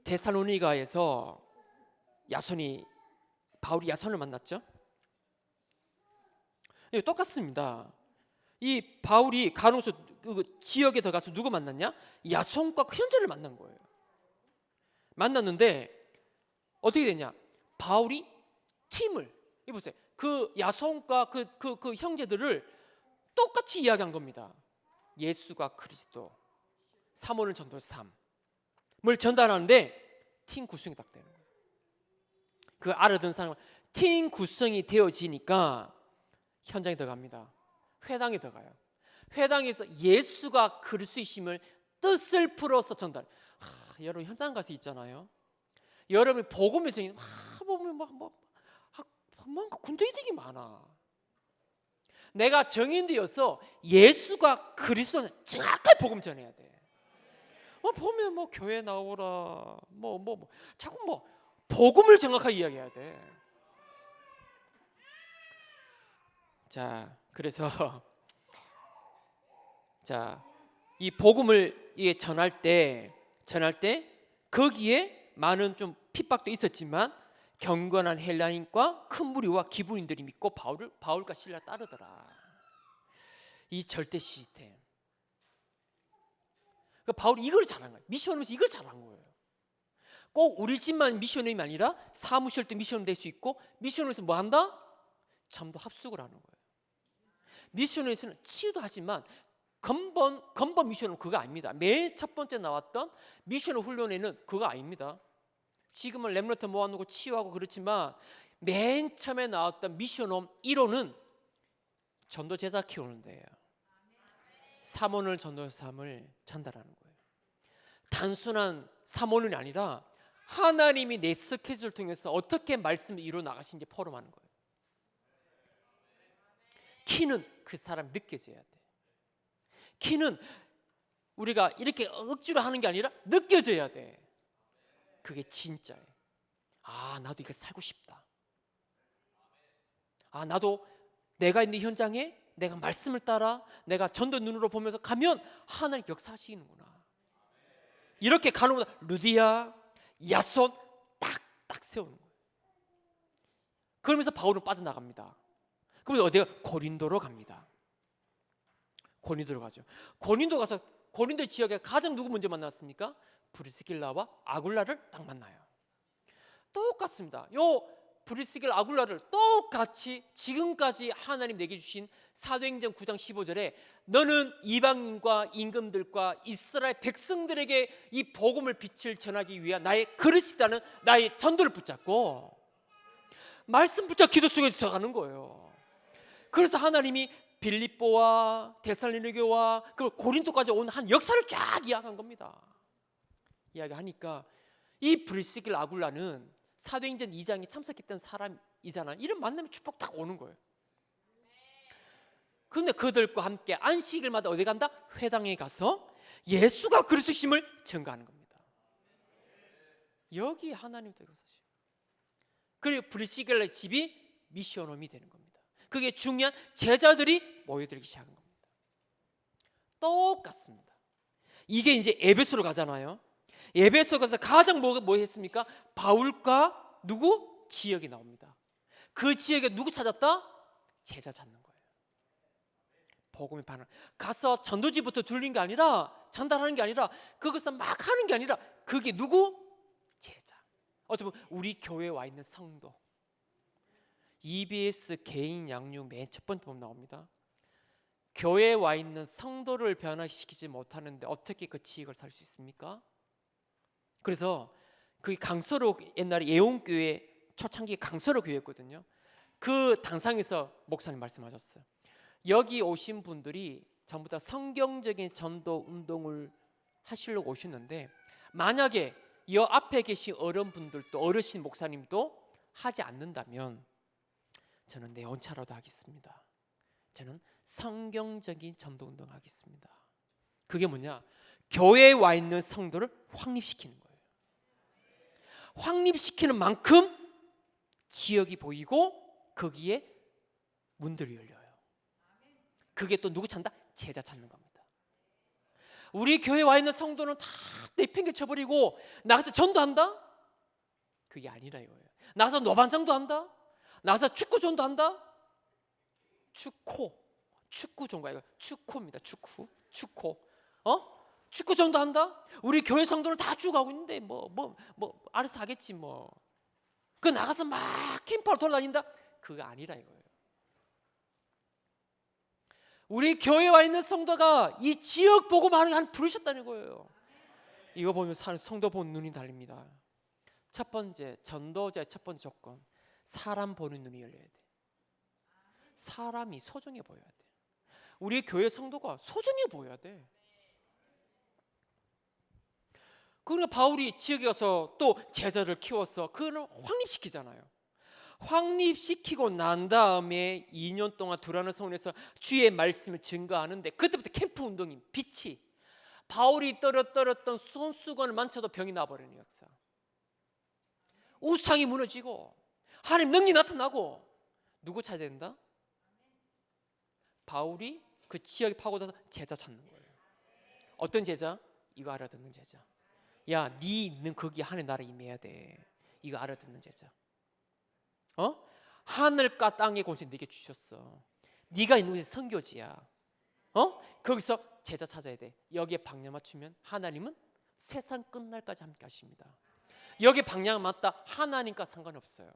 데살로니가에서 바울이 야손을 만났죠. 예, 똑같습니다. 이 바울이 간호소 그 지역에 들어가서 누구 만났냐? 야손과 그 현자를 만난 거예요. 만났는데 어떻게 되냐? 바울이 팀을 보세요. 그 야손과 그 형제들을 똑같이 이야기한 겁니다. 예수가 그리스도, 사모를 전도서 3을 전달하는데 팀 구성이 딱 되는 거예요. 그 알아듣는 사람은 팀 구성이 되어지니까 현장에 들어갑니다. 회당에 들어가요. 회당에서 예수가 그리스도이심을 뜻을 풀어서 전달. 여러분 현장 가서 있잖아요. 여러분이 복음을 전해 보면 뭔가 군더이득이 많아. 내가 정인되어서 예수가 그리스도 정확하게 복음 전해야 돼. 보면 교회 나오라 자꾸 복음을 정확하게 이야기해야 돼. 자, 그래서 이 복음을 전할 때 거기에 많은 좀 핍박도 있었지만 경건한 헬라인과 큰 무리와 기브인들이 믿고 바울과 실라 따르더라. 이 절대 시스템. 그러니까 바울이 이걸 잘한 거예요. 미션하면서 이걸 잘한 거예요. 꼭 우리 집만 미션이 아니라 사무실도 미션 될 수 있고, 미션에서 뭐 한다? 전부 합숙을 하는 거예요. 미션에서는 치유도 하지만 근본 미션은 그거 아닙니다. 맨 첫 번째 나왔던 미션 훈련에는 그거 아닙니다. 지금은 렘넌트 모아놓고 치유하고 그렇지만 맨 처음에 나왔던 미션홈 1호는 전도 제자 키우는 데예요. 사모를 전도서 3을 전달하는 거예요. 단순한 사모는 아니라 하나님이 내 스케줄을 통해서 어떻게 말씀을 이루어 나가시는지 포럼하는 거예요. 키는 그 사람 느껴져야 돼. 키는 우리가 이렇게 억지로 하는 게 아니라 느껴져야 돼. 그게 진짜예요. 나도 이거 살고 싶다. 나도 내가 있는 현장에 내가 말씀을 따라 내가 전도 눈으로 보면서 가면 하나님 역사하시는구나. 이렇게 가는 거다. 루디아, 야손 딱딱 세우는 거예요. 그러면서 바울은 빠져나갑니다. 그러면서 어디가? 고린도로 갑니다. 고린도로 가죠. 고린도 가서 고린도 지역에 가장 누구 먼저 만났습니까? 브리스길라와 아굴라를 딱 만나요. 똑같습니다. 요 브리스길라 아굴라를 똑같이 지금까지 하나님 내게 주신 사도행전 9장 15절에 너는 이방인과 임금들과 이스라엘 백성들에게 이 복음을 빛을 전하기 위한 나의 그릇이라는 나의 전도를 붙잡고 말씀 붙잡고 기도 속에 들어가는 거예요. 그래서 하나님이 빌립보와 데살로니가와 그리고 고린도까지 온 한 역사를 쫙 이야기한 겁니다. 이야기하니까 이 브리스길 아굴라는 사도행전 2장에 참석했던 사람이잖아. 이런 만나면 축복 딱 오는 거예요. 그런데 그들과 함께 안식일마다 어디 간다? 회당에 가서 예수가 그리스도심을 증거하는 겁니다. 여기 하나님 역사시. 그리고 브리스길라의 집이 미션홈이 되는 겁니다. 그게 중요한 제자들이 모여들기 시작한 겁니다. 똑같습니다. 이게 이제 에베소로 가잖아요. 에베소 가서 가장 뭐 했습니까? 바울과 누구? 지역이 나옵니다. 그 지역에 누구 찾았다? 제자 찾는 거예요. 복음의 반응. 가서 전도지부터 둘린 게 아니라 전달하는 게 아니라 그것을 막 하는 게 아니라 그게 누구? 제자. 어떻게 보면 우리 교회에 와 있는 성도. EBS 개인 양육 맨 첫 번째 보면 나옵니다. 교회에 와 있는 성도를 변화시키지 못하는데 어떻게 그 지역을 살 수 있습니까? 그래서 그 강서로 옛날에 예원교회 초창기 강서로 교회였거든요. 그 당상에서 목사님 말씀하셨어요. 여기 오신 분들이 전부 다 성경적인 전도 운동을 하시려고 오셨는데 만약에 이 앞에 계신 어른분들도 어르신 목사님도 하지 않는다면 저는 내 혼자라도 하겠습니다. 저는 성경적인 전도 운동을 하겠습니다. 그게 뭐냐? 교회에 와 있는 성도를 확립시키는 거예요. 확립시키는 만큼 지역이 보이고 거기에 문들이 열려요. 그게 또 누구 찾는다? 제자 찾는 겁니다. 우리 교회에 와 있는 성도는 다 내팽개쳐버리고 나가서 전도한다? 그게 아니라 이거예요. 나가서 노반장도 한다? 나가서 축구전도 한다? 축구 종가 이거 축구입니다. 축구. 축구 전도한다? 우리 교회 성도를 다 쭉 하고 있는데 뭐 알아서 하겠지 뭐. 그 나가서 막 캠프하러 돌아다닌다? 그거 아니라 이거예요. 우리 교회에 와 있는 성도가 이 지역 보고 많이 부르셨다는 거예요. 이거 보면 성도 보는 눈이 달립니다. 첫 번째, 전도자의 첫 번째 조건, 사람 보는 눈이 열려야 돼. 사람이 소중해 보여야 돼. 우리 교회 성도가 소중해 보여야 돼. 그러니까 바울이 지역에 가서 또 제자를 키워서 그거는 확립시키잖아요. 확립시키고 난 다음에 2년 동안 두라노 성원에서 주의 말씀을 증거하는데, 그때부터 캠프 운동이 빛이, 바울이 떨었던 손수건을 만져도 병이 나버리는 역사. 우상이 무너지고 하나님 능력이 나타나고. 누구 찾아야 된다? 바울이 그 지역에 파고들어서 제자 찾는 거예요. 어떤 제자? 이거 알아듣는 제자. 야, 네 있는 거기 하늘 나라 임해야 돼. 이거 알아듣는 제자. 하늘과 땅의 권세 네게 주셨어. 네가 있는 곳이 선교지야. 거기서 제자 찾아야 돼. 여기에 방향 맞추면 하나님은 세상 끝날까지 함께 하십니다. 여기에 방향 맞다, 하나님과 상관없어요.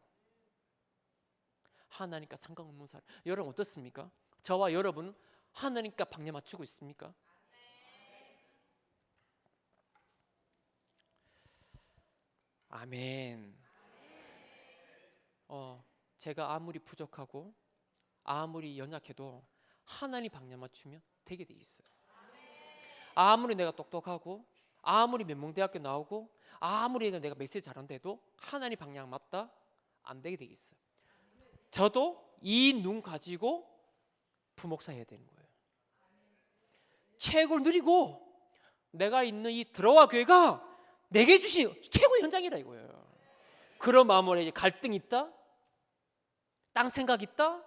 하나님과 상관없는 사람. 여러분 어떻습니까? 저와 여러분 하나님과 방향 맞추고 있습니까? 아멘. 제가 아무리 부족하고 아무리 연약해도 하나님 방향 맞추면 되게 돼 있어요. 아무리 내가 똑똑하고 아무리 명문대학교 나오고 아무리 내가 메시지 잘한데도 하나님 방향 맞다 안 되게 돼 있어요. 저도 이 눈 가지고 부목사 해야 되는 거예요. 최고를 누리고 내가 있는 이 들어와 교회가 내게 주신 최고의 현장이라 이거예요. 그런 마음으로 갈등 있다? 땅 생각 있다?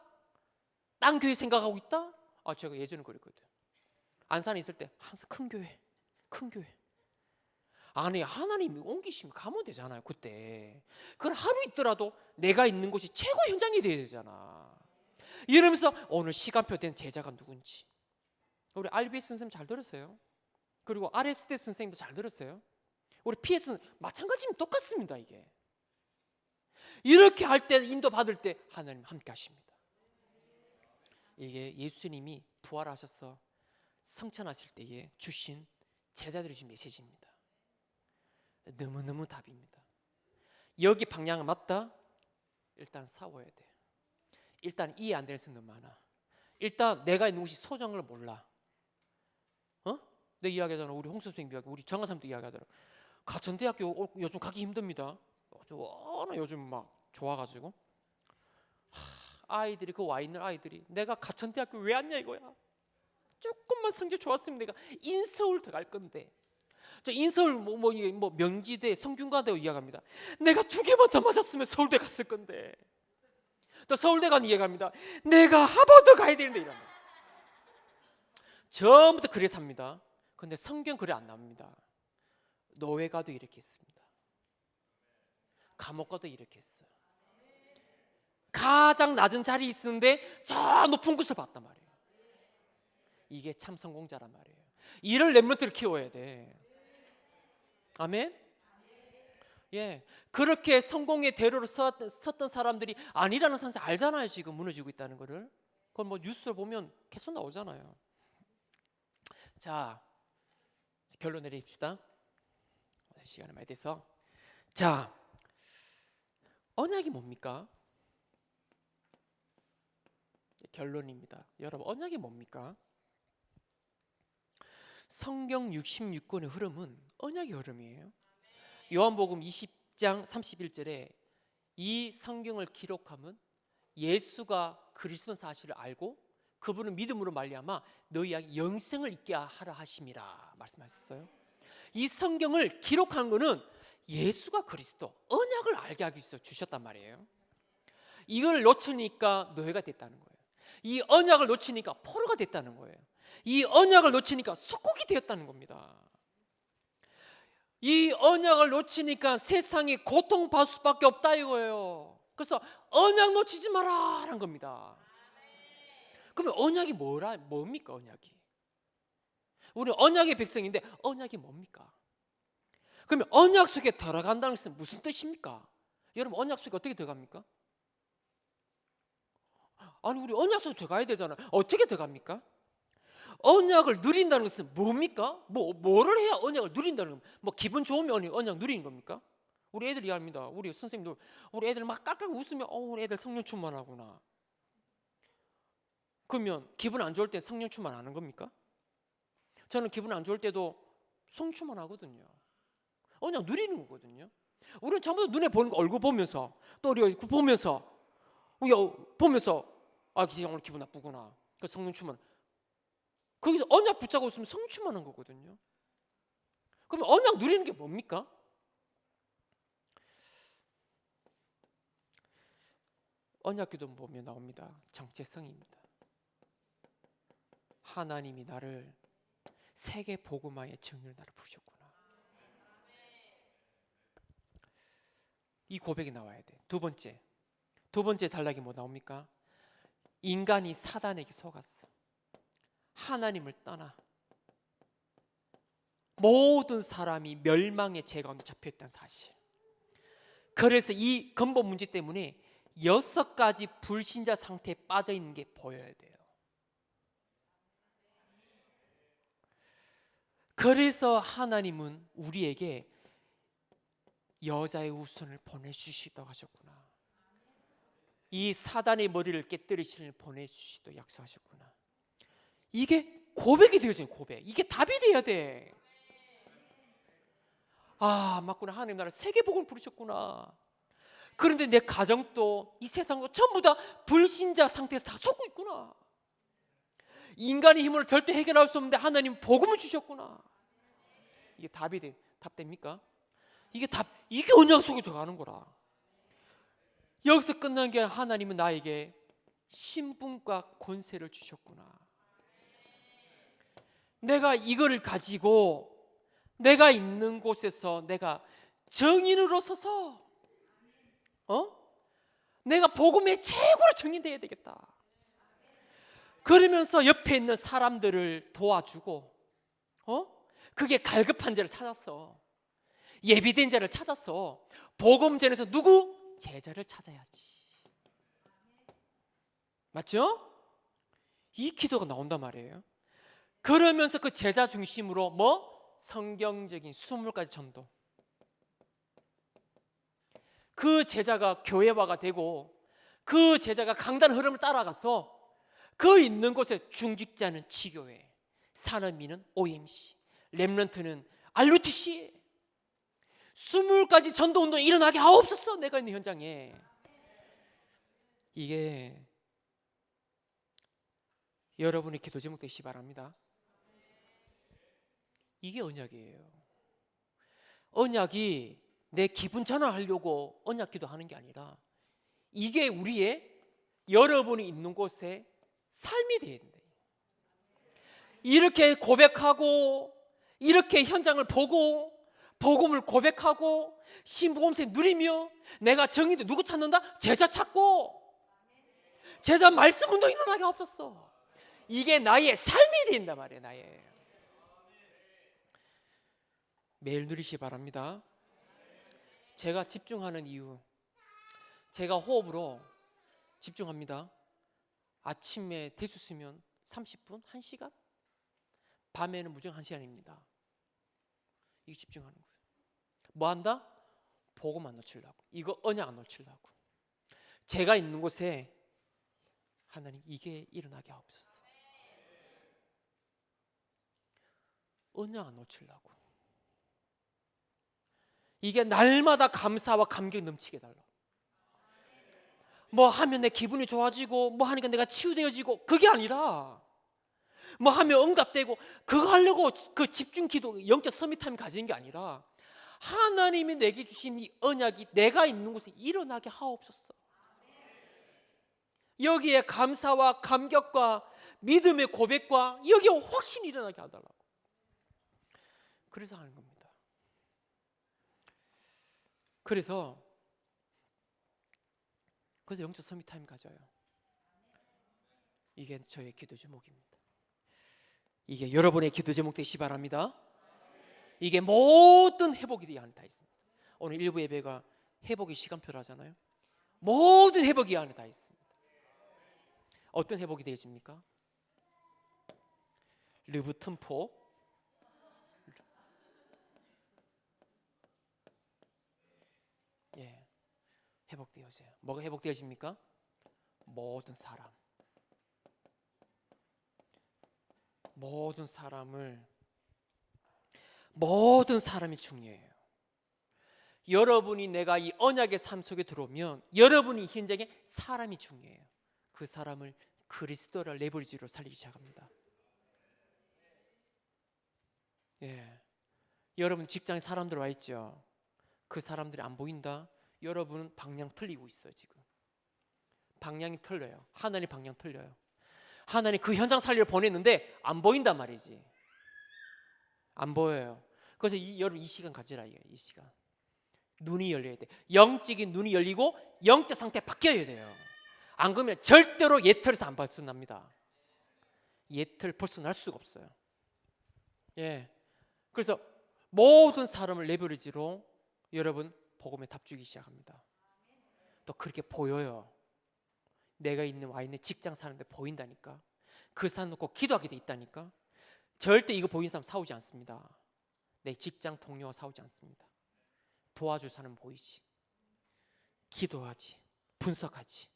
땅 교회 생각하고 있다? 제가 예전에 그랬거든요. 안산에 있을 때 항상 큰 교회. 아니, 하나님이 옮기시면 가면 되잖아요. 그때 그걸 하루 있더라도 내가 있는 곳이 최고 현장이 돼야 되잖아. 이러면서 오늘 시간표 된 제자가 누군지, 우리 RBS 선생님 잘 들었어요. 그리고 RSD 선생님도 잘 들었어요. 우리 PS 마찬가지면 똑같습니다. 이렇게 할 때, 인도 받을 때 하나님 함께 하십니다. 이게 예수님이 부활하셔서 성천하실 때에 주신 제자들이 주신 메시지입니다. 너무너무 답입니다. 여기 방향은 맞다? 일단 싸워야 돼. 일단 이해 안 되는 사람 너무 많아. 일단 내가 있는 곳이 소중한 걸 몰라. 내 이야기하잖아. 우리 홍수 선생님 이야기, 우리 정가사님도 이야기하더라. 가천대학교 요즘 가기 힘듭니다. 요즘 막 좋아가지고 아이들이, 그 와 있는 아이들이 내가 가천대학교 왜 왔냐 이거야. 조금만 성적 좋았으면 내가 인서울 더 갈 건데, 저 인서울 명지대, 성균관대 이야기합니다. 내가 2개만 더 맞았으면 서울대 갔을 건데. 또 서울대 가는 이야기합니다. 내가 하버드 가야 되는데 이러면 처음부터 그래 삽니다. 근데 성경 그래 안 나옵니다. 노예 가도 이렇게 했습니다. 감옥 가도 이렇게 했어요. 가장 낮은 자리에 있었는데 저 높은 곳을 봤단 말이에요. 이게 참 성공자란 말이에요. 이를 렘넌트를 키워야 돼. 아멘? 예, 그렇게 성공의 대로로 섰던 사람들이 아니라는 사실 알잖아요. 지금 무너지고 있다는 거를. 그건 뭐 뉴스를 보면 계속 나오잖아요. 자, 결론 내립시다. 시간이 많이 돼서. 자, 언약이 뭡니까? 결론입니다. 여러분, 언약이 뭡니까? 성경 66권의 흐름은 언약의 흐름이에요. 요한복음 20장 31절에 이 성경을 기록하면 예수가 그리스도 사실을 알고 그분은 믿음으로 말미암아 너희에게 영생을 있게 하라 하심이라 말씀하셨어요. 이 성경을 기록한 거는 예수가 그리스도, 언약을 알게 하기 위해서 주셨단 말이에요. 이걸 놓치니까 노예가 됐다는 거예요. 이 언약을 놓치니까 포로가 됐다는 거예요. 이 언약을 놓치니까 속국이 되었다는 겁니다. 이 언약을 놓치니까 세상에 고통받을 수밖에 없다 이거예요. 그래서 언약 놓치지 마라 라는 겁니다. 그러면 언약이 뭡니까 언약이? 우리 언약의 백성인데 언약이 뭡니까? 그러면 언약 속에 들어간다는 것은 무슨 뜻입니까? 여러분 언약 속에 어떻게 들어갑니까? 아니 우리 언약 속에 들어가야 되잖아요. 어떻게 들어갑니까? 언약을 누린다는 것은 뭡니까? 뭐를 해야 언약을 누린다는 겁니까? 뭐 기분 좋으면 언약 누리는 겁니까? 우리 애들이 합니다. 우리 선생님들 우리 애들 막 깔깔 웃으면 우리 애들 성령 충만하구나. 그러면 기분 안 좋을 때 성령 충만하는 겁니까? 저는 기분 안 좋을 때도 성령 충만하거든요. 언약 누리는 거거든요. 우리는 전부 다 눈에 보는 거 얼굴 보면서 또 우리 보면서 오늘 기분 나쁘구나. 그 성령 충만. 거기서 언약 붙잡고 있으면 성령 충만한 거거든요. 그럼 언약 누리는 게 뭡니까? 언약 기도 보면 나옵니다. 정체성입니다. 하나님이 나를 세계 복음화의 정의를 나를 부르셨구나. 이 고백이 나와야 돼. 두 번째 단락이 뭐 나옵니까? 인간이 사단에게 속았어. 하나님을 떠나 모든 사람이 멸망의 죄 가운데 잡혀있다는 사실. 그래서 이 근본 문제 때문에 6가지 불신자 상태에 빠져 있는 게 보여야 돼요. 그래서 하나님은 우리에게 여자의 후손을 보내주시기도 하셨구나. 이 사단의 머리를 깨뜨리시는 보내주시기도 약속하셨구나. 이게 고백이 되어져요. 고백. 이게 답이 돼야 돼. 맞구나. 하나님 나를 세계복음을 부르셨구나. 그런데 내 가정도 이 세상도 전부 다 불신자 상태에서 다 속고 있구나. 인간의 힘으로 절대 해결할 수 없는데 하나님 복음을 주셨구나. 이게 답됩니까? 이게 언약 속에 들어가는 거라. 여기서 끝난 게 하나님은 나에게 신분과 권세를 주셨구나. 내가 이거를 가지고 내가 있는 곳에서 내가 정인으로 서서 내가 복음의 최고로 정인되어야 되겠다. 그러면서 옆에 있는 사람들을 도와주고 그게 갈급한 자를 찾았어. 예비된 자를 찾았어. 복음전에서 누구? 제자를 찾아야지. 맞죠? 이 기도가 나온단 말이에요. 그러면서 그 제자 중심으로 성경적인 수물까지 전도. 그 제자가 교회화가 되고 그 제자가 강단 흐름을 따라가서 그 있는 곳에 중직자는 치교회, 산업민은 OMC, 렘넌트는 RUTC, 20가지 전도운동이 일어나게 하옵소서. 내가 있는 현장에. 이게 여러분의 기도 제목 되시기 바랍니다. 이게 언약이에요. 언약이 내 기분 전환하려고 언약 기도하는 게 아니라 이게 우리의 여러분이 있는 곳에 삶이 돼야 된다. 이렇게 고백하고 이렇게 현장을 보고 복음을 고백하고 신복음세 누리며 내가 정의돼 누구 찾는다? 제자 찾고 제자 말씀 운동 일어나게 없었어. 이게 나의 삶이 된단 말이에요. 나의 매일 누리시기 바랍니다. 제가 집중하는 이유, 제가 호흡으로 집중합니다. 아침에 대수 쓰면 30분, 1시간, 밤에는 무조건 1시간입니다. 이게 집중하는 거예요. 뭐 한다? 복음 안 놓치려고, 이거 언약 안 놓치려고. 제가 있는 곳에 하나님 이게 일어나게 하옵소서. 언약 안 놓치려고. 이게 날마다 감사와 감격이 넘치게 달라. 뭐 하면 내 기분이 좋아지고 뭐 하니까 내가 치유되어지고 그게 아니라 뭐 하면 응답되고 그거 하려고 그 집중 기도 영적 서밋타임 가지는 게 아니라 하나님이 내게 주신 이 언약이 내가 있는 곳에 일어나게 하옵소서. 여기에 감사와 감격과 믿음의 고백과 여기에 확신이 일어나게 하달라고. 그래서 하는 겁니다. 그래서 영적 서밋타임 가져요. 이게 저의 기도 제목입니다. 이게 여러분의 기도 제목 되시기 바랍니다. 이게 모든 회복에 대한 다 있습니다. 오늘 일부 예배가 회복의 시간표를 하잖아요. 모든 회복이 안에 다 있습니다. 어떤 회복이 되십니까? 르브튼포, 예, 회복되어져요. 뭐가 회복되어집니까? 모든 사람, 모든 사람이 중요해요. 여러분이 내가 이 언약의 삶 속에 들어오면 여러분이 현장에 사람이 중요해요. 그 사람을 그리스도라 레버리지로 살리기 시작합니다. 예, 여러분 직장에 사람들 와 있죠. 그 사람들이 안 보인다. 여러분은 방향 틀리고 있어요. 지금 방향이 틀려요. 하나님 방향 틀려요. 하나님 그 현장 살리러 보냈는데 안 보인단 말이지. 안 보여요. 그래서 여러분 이 시간 가지라 이거예요. 이 시간 눈이 열려야 돼. 영적인 눈이 열리고 영적 상태 바뀌어야 돼요. 안 그러면 절대로 예틀에서 안 벗어납니다. 예틀 벗어날 수가 없어요. 예. 그래서 모든 사람을 레버리지로 여러분 복음에 답주기 시작합니다. 또 그렇게 보여요. 내가 와 있는 직장 사람들 보인다니까. 그 사람 놓고 기도하게 돼 있다니까. 절대 이거 보이는 사람 싸우지 않습니다. 내 직장 동료와 싸우지 않습니다. 도와줄 사람 보이지. 기도하지. 분석하지.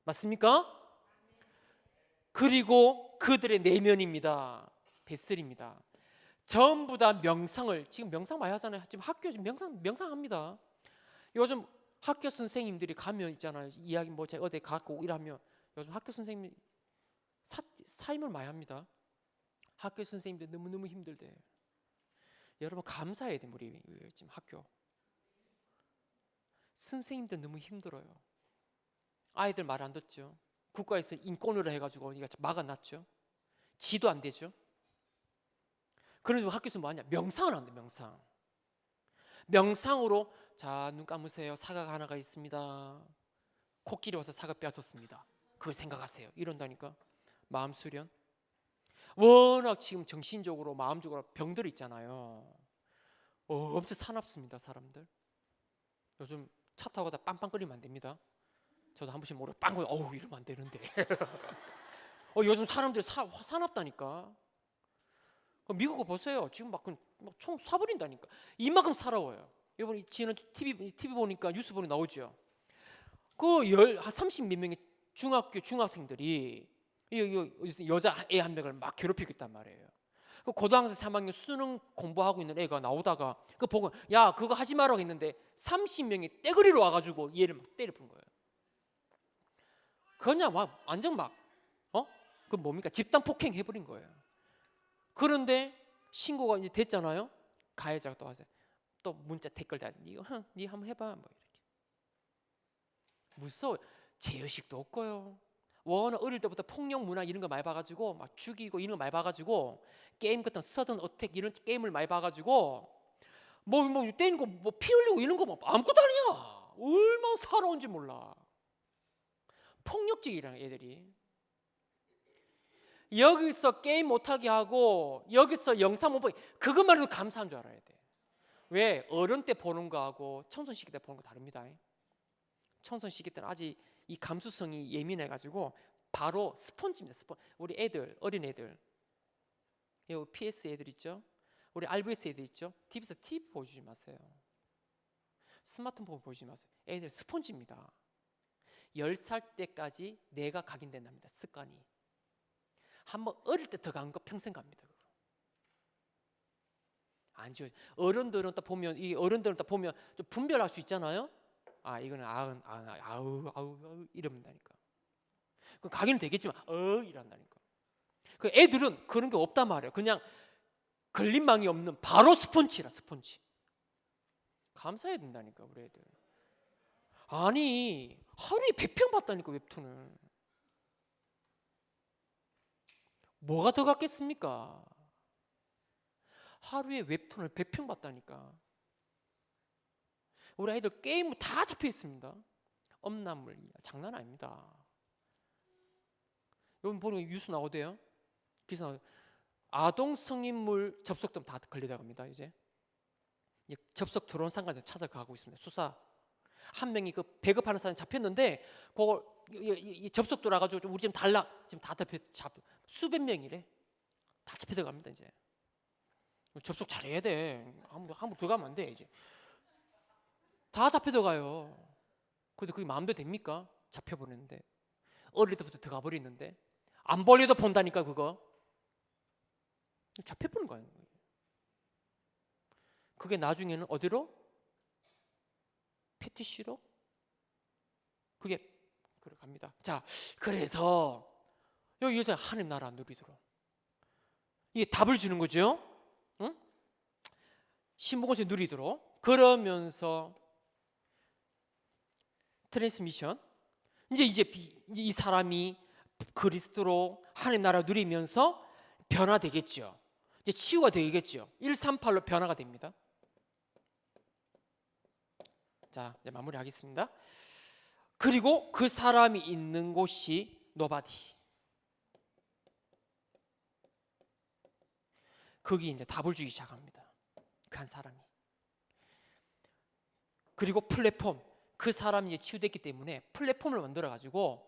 맞습니까? 그리고 그들의 내면입니다. 베슬입니다. 전부 다 명상을, 지금 명상 많이 하잖아요. 지금 학교 명상합니다. 요즘 학교 선생님들이 가면 있잖아요. 이야기 뭐 제가 어디 갖고 일하면 요즘 학교 선생님이 사임을 많이 합니다. 학교 선생님들 너무너무 힘들대. 여러분 감사해야 돼. 우리 지금 학교 선생님들 너무 힘들어요. 아이들 말 안 듣죠. 국가에서 인권으로 해가지고 막아놨죠. 지도 안 되죠. 그런데 학교에서 뭐하냐? 명상을 한대. 명상으로 자, 눈 감으세요. 사과가 하나가 있습니다. 코끼리 와서 사과 뺏었습니다. 그걸 생각하세요. 이런다니까. 마음 수련. 워낙 지금 정신적으로 마음적으로 병들이 있잖아요. 엄청 사납습니다. 사람들. 요즘 차 타고 가다 빵빵거리면 안 됩니다. 저도 한 번씩 모르고 빵 어우 이러면 안 되는데. 요즘 사람들이 사납다니까. 미국 거 보세요. 지금 막 총 쏴버린다니까. 이만큼 살아워요. 이번에 지난 TV 보니까 뉴스 보니 나오죠. 그 30몇 명의 중학생들이 여자 애 한 명을 막 괴롭히고 있단 말이에요. 그 고등학생 3학년 수능 공부하고 있는 애가 나오다가 그 보고 야 그거 하지 말라고 했는데 30명이 떼거리로 와가지고 얘를 막 때려본 거예요. 그냥 막 완전 그 뭡니까 집단 폭행 해버린 거예요. 그런데 신고가 이제 됐잖아요. 가해자가 또 와서 또 문자 댓글 다 니 한번 해봐 뭐 이렇게. 무서워. 죄의식도 없고요. 워낙 어릴 때부터 폭력 문화 이런 거 많이 봐가지고 막 죽이고 이런 거 많이 봐가지고 게임 같은 서든 어택 이런 게임을 많이 봐가지고 뭐 때리는 거 뭐 피 흘리고 이런 거 뭐 아무것도 아니야. 얼마나 살아온지 몰라. 폭력적이라는 애들이. 여기서 게임 못하게 하고 여기서 영상 못 보게 그것만 해도 감사한 줄 알아야 돼. 왜? 어른 때 보는 거하고 청소년 시기 때 보는 거 다릅니다. 청소년 시기 때는 아직 이 감수성이 예민해가지고 바로 스폰지입니다. 우리 애들, 어린 애들, PS 애들 있죠? 우리 RBS 애들 있죠? TV에서 TV 보여주지 마세요. 스마트폰 보여주지 마세요. 애들 스폰지입니다. 10살 때까지 내가 각인된답니다. 습관이. 한번 어릴 때 더 간 거 평생 갑니다. 안 좋아요. 어른들은 딱 보면 좀 분별할 수 있잖아요. 아 이거는 아우 이런다니까. 그 각인은 되겠지만 이란다니까. 그 애들은 그런 게 없단 말이에요. 그냥 걸림망이 없는 바로 스폰지라 스폰지. 감사해야 된다니까 우리 애들. 아니 하루에 100편 봤다니까 웹툰을. 뭐가 더 같겠습니까? 하루에 웹툰을 100편 봤다니까. 우리 아이들 게임 다 잡혀 있습니다. 엄란물 장난 아닙니다. 여러분 보니까 뉴스 나오대요. 기사 나오대요. 아동 성인물 접속되면 다 걸려들어갑니다. 이제 접속 들어온 상관에서 찾아가고 있습니다. 수사. 한 명이 그 배급하는 사람이 잡혔는데 그걸 접속 들어와가지고 우리 지금 지금 다 수백 명이래. 다 잡혀 들어갑니다. 이제 접속 잘해야 돼. 한번 들어가면 안 돼. 이제 다 잡혀 들어가요. 근데 그게 마음대로 됩니까? 잡혀버리는데 어릴 때부터 들어가 버리는데 안 벌려도 본다니까. 그거 잡혀버린 거예요. 그게 나중에는 어디로? 패티시로 그게 갑니다. 자, 그래서 여기서 하나님 나라 누리도록 이게 답을 주는 거죠. 응? 신복음서 누리도록. 그러면서 트랜스미션 이제 이 사람이 그리스도로 하나님 나라 누리면서 변화되겠죠. 이제 치유가 되겠죠. 138로 변화가 됩니다. 자, 이제 마무리하겠습니다. 그리고 그 사람이 있는 곳이 노바디. 거기 이제 답을 주기 시작합니다. 그 한 사람이. 그리고 플랫폼. 그 사람이 이제 치유됐기 때문에 플랫폼을 만들어 가지고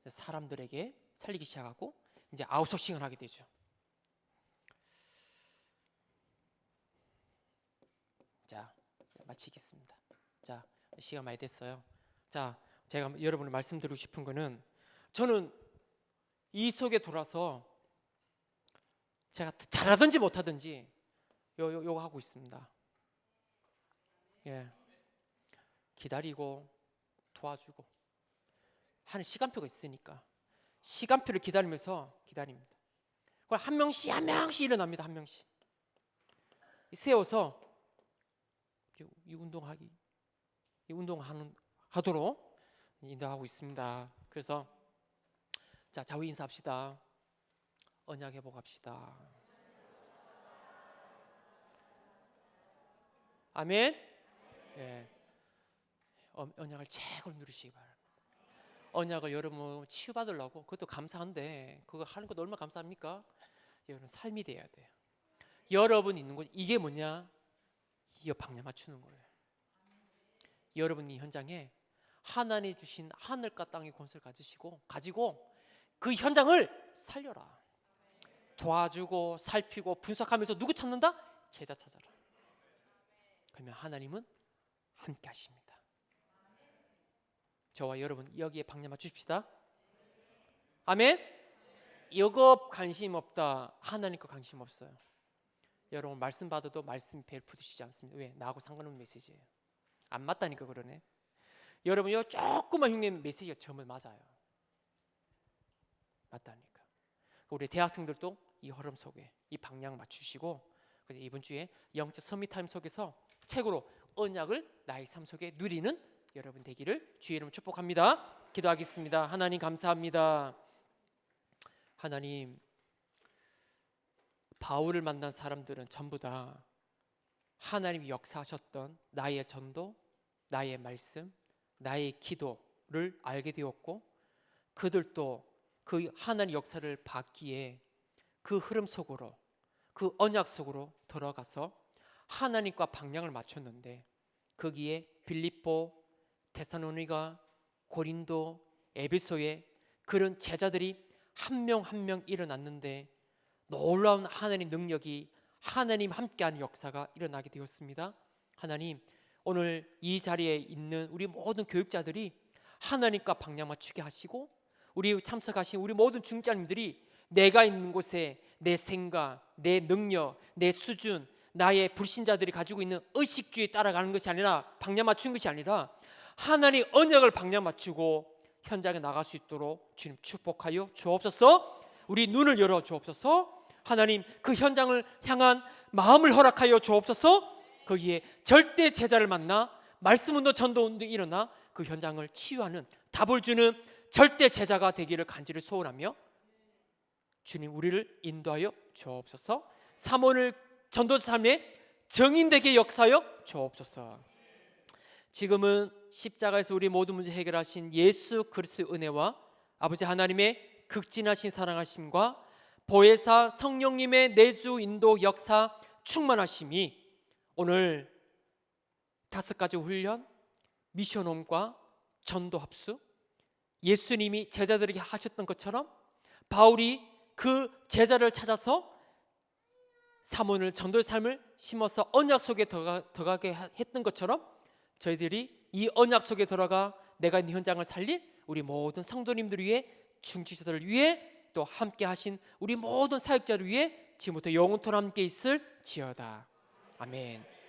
사람들에게 살리기 시작하고 이제 아웃소싱을 하게 되죠. 자, 마치겠습니다. 자, 시간 많이 됐어요. 자, 제가 여러분을 말씀드리고 싶은 거는 저는 이 속에 돌아서 제가 잘하든지 못하든지 요거 하고 있습니다. 예, 기다리고 도와주고 하는 시간표가 있으니까 시간표를 기다리면서 기다립니다. 그걸 한 명씩 일어납니다. 한 명씩 세워서 이 운동하도록 인도하고 있습니다. 그래서 자, 좌우 인사합시다. 언약 회복합시다. 아멘. 예. 언약을 최고로 누리시기 바랍니다. 언약을 여러분 치유받으려고 그것도 감사한데 그거 하는 것도 얼마나 감사합니까? 여러분 삶이 돼야 돼요. 여러분 있는 곳 이게 뭐냐? 이거 방향 맞추는 거예요. 여러분이 현장에 하나님 주신 하늘과 땅의 권세를 가지고 그 현장을 살려라. 도와주고 살피고 분석하면서 누구 찾는다? 제자 찾아라. 그러면 하나님은 함께 하십니다. 저와 여러분 여기에 방향 맞추십시다. 아멘. 이거 관심 없다. 하나님 거 관심 없어요. 여러분 말씀 받아도 말씀 별 부딪히지 않습니다. 왜? 나하고 상관없는 메시지예요. 안 맞다니까 그러네. 여러분 이 조그만 흉내 메시지가 전부 맞아요. 맞다니까. 우리 대학생들도 이 흐름 속에 이 방향 맞추시고 그래서 이번 주에 영적 서밋타임 속에서 책으로 언약을 나의 삶 속에 누리는 여러분 되기를 주의 이름으로 축복합니다. 기도하겠습니다. 하나님 감사합니다. 하나님 바울을 만난 사람들은 전부 다 하나님이 역사하셨던 나의 전도, 나의 말씀, 나의 기도를 알게 되었고 그들도 그 하나님 역사를 받기에 그 흐름 속으로 그 언약 속으로 들어가서 하나님과 방향을 맞췄는데 거기에 빌립보, 데살로니가, 고린도, 에베소에 그런 제자들이 한 명 한 명 일어났는데 놀라운 하나님 능력이 하나님 함께하는 역사가 일어나게 되었습니다. 하나님 오늘 이 자리에 있는 우리 모든 교육자들이 하나님과 방향 맞추게 하시고 우리 참석하신 우리 모든 중직자님들이 내가 있는 곳에 내 생각, 내 능력, 내 수준, 나의 불신자들이 가지고 있는 의식주의에 따라가는 것이 아니라 방향 맞춘 것이 아니라 하나님 언약을 방향 맞추고 현장에 나갈 수 있도록 주님 축복하여 주옵소서. 우리 눈을 열어 주옵소서. 하나님 그 현장을 향한 마음을 허락하여 주옵소서. 거기에 절대 제자를 만나 말씀운동 전도운동 일어나 그 현장을 치유하는 답을 주는 절대 제자가 되기를 간절히 소원하며 주님 우리를 인도하여 주옵소서. 삼원을 전도자 삶에 정인되게 역사하여 주옵소서. 지금은 십자가에서 우리 모든 문제 해결하신 예수 그리스도의 은혜와 아버지 하나님의 극진하신 사랑하심과 보혜사 성령님의 내주 인도 역사 충만하심이 오늘 5가지 훈련, 미션홈과 전도 합수, 예수님이 제자들에게 하셨던 것처럼 바울이 그 제자를 찾아서 사모를 전도의 삶을 심어서 언약 속에 들어가게 했던 것처럼 저희들이 이 언약 속에 들어가 내가 있는 현장을 살린 우리 모든 성도님들 위해, 중지자들을 위해, 또 함께 하신 우리 모든 사역자를 위해 지금부터 영원토록 함께 있을 지어다. 아멘.